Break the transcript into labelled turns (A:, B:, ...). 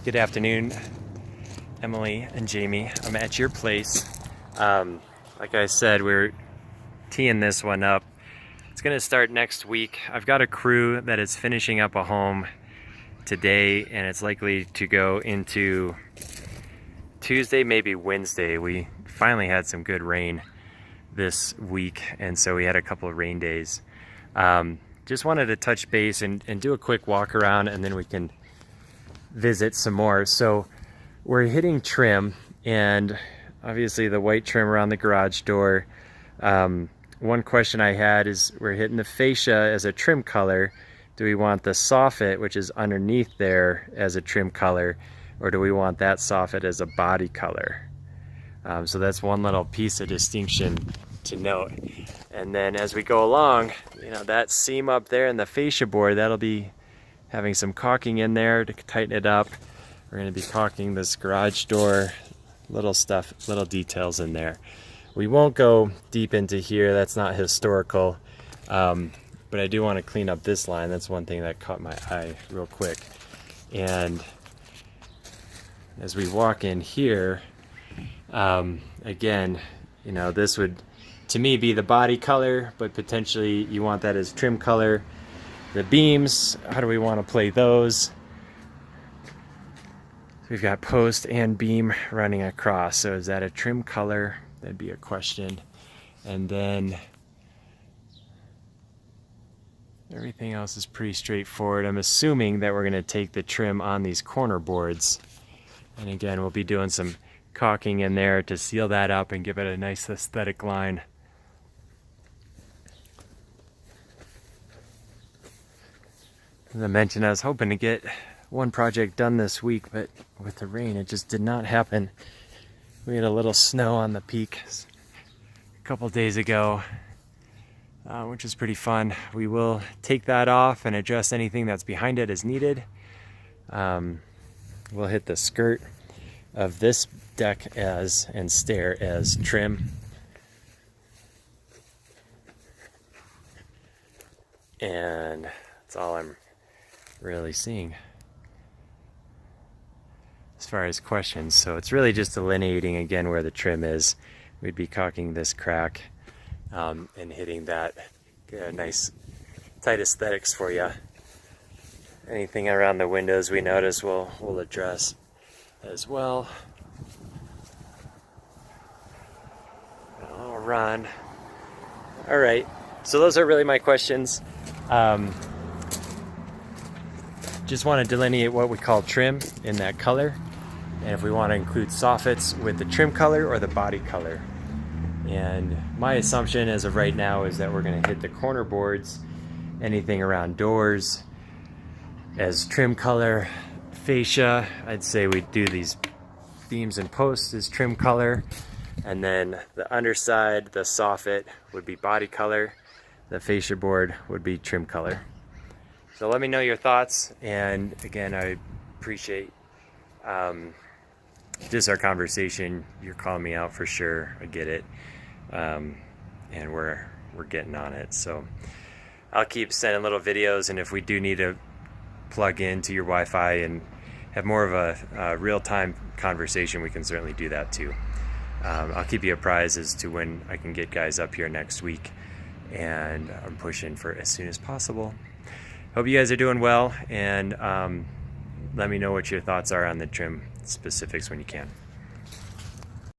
A: Good afternoon, Emily and Jamie. I'm at your place. Like I said, we're teeing this one up. It's gonna start next week. I've got a crew that is finishing up a home today, and it's likely to go into Tuesday, maybe Wednesday. We finally had some good rain this week, and so we had a couple of rain days. Just wanted to touch base and do a quick walk around, and then we can visit some more. So we're hitting trim, and obviously the white trim around the garage door. One question I had is, we're hitting the fascia as a trim color. Do we want the soffit, which is underneath there, as a trim color, or do we want that soffit as a body color? So that's one little piece of distinction to note. And then as we go along, that seam up there in the fascia board, that'll be having some caulking in there to tighten it up. We're going to be caulking this garage door, little stuff, little details in there. We won't go deep into here, that's not historical, but I do want to clean up this line. That's one thing that caught my eye real quick. And as we walk in here, again, this would to me be the body color, but potentially you want that as trim color. The beams, how do we want to play those? We've got post and beam running across, so is that a trim color? That'd be a question. And then everything else is pretty straightforward. I'm assuming that we're going to take the trim on these corner boards, and again, we'll be doing some caulking in there to seal that up and give it a nice aesthetic line. As I mentioned, I was hoping to get one project done this week, but with the rain, it just did not happen. We had a little snow on the peak a couple days ago, which is pretty fun. We will take that off and adjust anything that's behind it as needed. We'll hit the skirt of this deck and stair as trim. And that's all I'm really seeing as far as questions. So it's really just delineating again where the trim is. We'd be caulking this crack and hitting that. Get a nice tight aesthetics for you. Anything around the windows we notice we'll address as well. I'll run. All right, so those are really my questions. Just want to delineate what we call trim in that color, and if we want to include soffits with the trim color or the body color. And my assumption as of right now is that we're going to hit the corner boards, anything around doors, as trim color. Fascia, I'd say we'd do these beams and posts as trim color, and then the underside, the soffit, would be body color. The fascia board would be trim color. So let me know your thoughts, and again, I appreciate just our conversation. You're calling me out for sure, I get it, and we're getting on it. So I'll keep sending little videos, and if we do need to plug into your Wi-Fi and have more of a real-time conversation, we can certainly do that too. I'll keep you apprised as to when I can get guys up here next week, and I'm pushing for as soon as possible. Hope you guys are doing well, and let me know what your thoughts are on the trim specifics when you can.